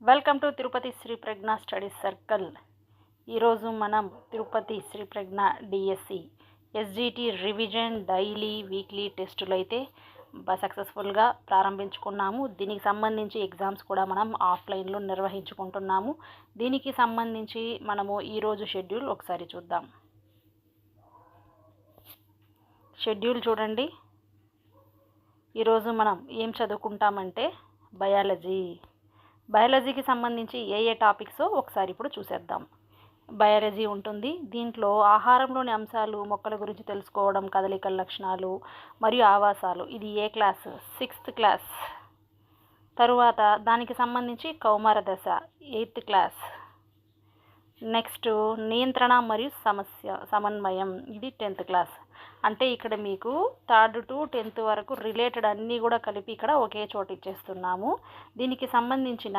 Welcome to Tirupati Shri Pragna Study Circle. ఈరోజు మనం Tirupati Shri Pragna DSC SGT revision daily weekly టెస్టులు అయితే సక్సెస్ఫుల్గా ప్రారంభించుకున్నాము. దీనికి సంబంధించి ఎగ్జామ్స్ కూడా మనం ఆఫ్లైన్లో నిర్వహించుకుంటున్నాము. దీనికి సంబంధించి మనము ఈరోజు షెడ్యూల్ ఒకసారి చూద్దాం. షెడ్యూల్ చూడండి. ఈరోజు మనం ఏం చదువుకుంటామంటే బయాలజీకి సంబంధించి ఏ టాపిక్స్ ఒకసారి ఇప్పుడు చూసేద్దాం. బయాలజీ ఉంటుంది. దీంట్లో ఆహారంలోని అంశాలు, మొక్కల గురించి తెలుసుకోవడం, కదలికల లక్షణాలు మరియు ఆవాసాలు. ఇది ఏ క్లాస్? 6th class. తరువాత దానికి సంబంధించి కౌమార దశ 8th క్లాస్. నెక్స్ట్ నియంత్రణ మరియు సమన్వయం, ఇది 10th క్లాస్. అంటే ఇక్కడ మీకు 3rd to 10th వరకు రిలేటెడ్ అన్నీ కూడా కలిపి ఇక్కడ ఒకే చోట ఇచ్చేస్తున్నాము. దీనికి సంబంధించిన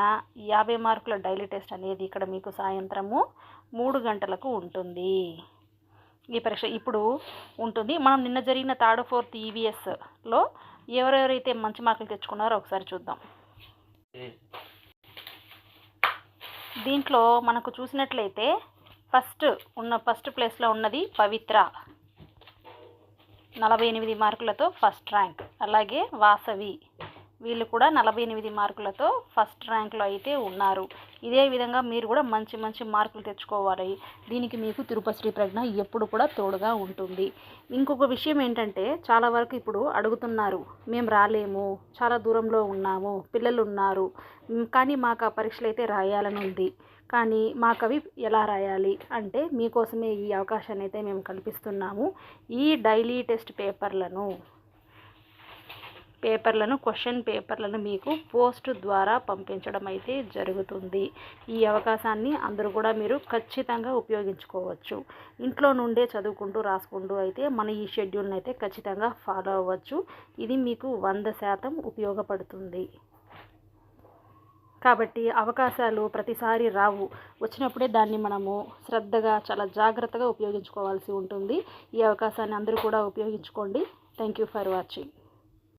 50 మార్కుల డైలీ టెస్ట్ అనేది ఇక్కడ మీకు సాయంత్రము 3 గంటలకు ఉంటుంది. ఈ పరీక్ష ఇప్పుడు ఉంటుంది. మనం నిన్న జరిగిన 3rd, 4th ఈవీఎస్లో ఎవరెవరైతే మంచి మార్కులు తెచ్చుకున్నారో ఒకసారి చూద్దాం. దీంట్లో మనకు చూసినట్లయితే ఫస్ట్ ప్లేస్లో ఉన్నది పవిత్ర 48 మార్కులతో ఫస్ట్ ర్యాంక్. అలాగే వాసవి, వీళ్ళు కూడా 48 మార్కులతో ఫస్ట్ ర్యాంక్లో అయితే ఉన్నారు. ఇదే విధంగా మీరు కూడా మంచి మార్కులు తెచ్చుకోవాలి. దీనికి మీకు తిరుపతి శ్రీ ప్రజ్ఞ ఎప్పుడు కూడా తోడుగా ఉంటుంది. ఇంకొక విషయం ఏంటంటే, చాలా వరకు ఇప్పుడు అడుగుతున్నారు, మేము రాలేము, చాలా దూరంలో ఉన్నాము, పిల్లలు ఉన్నారు, కానీ మాకు ఆ పరీక్షలు అయితే రాయాలని ఉంది, కానీ మాకు అవి ఎలా రాయాలి అంటే మీకోసమే ఈ అవకాశాన్ని అయితే మేము కల్పిస్తున్నాము. ఈ డైలీ టెస్ట్ పేపర్లను క్వశ్చన్ పేపర్లను మీకు పోస్ట్ ద్వారా పంపించడం అయితే జరుగుతుంది. ఈ అవకాశాన్ని అందరూ కూడా మీరు ఖచ్చితంగా ఉపయోగించుకోవచ్చు. ఇంట్లో నుండే చదువుకుంటూ రాసుకుంటూ అయితే మన ఈ షెడ్యూల్ని అయితే ఖచ్చితంగా ఫాలో అవ్వచ్చు. ఇది మీకు 100% ఉపయోగపడుతుంది. కాబట్టి అవకాశాలు ప్రతిసారి రావు. వచ్చినప్పుడే దాన్ని మనము శ్రద్ధగా, చాలా జాగ్రత్తగా ఉపయోగించుకోవాల్సి ఉంటుంది. ఈ అవకాశాన్ని అందరూ కూడా ఉపయోగించుకోండి. Thank you for watching.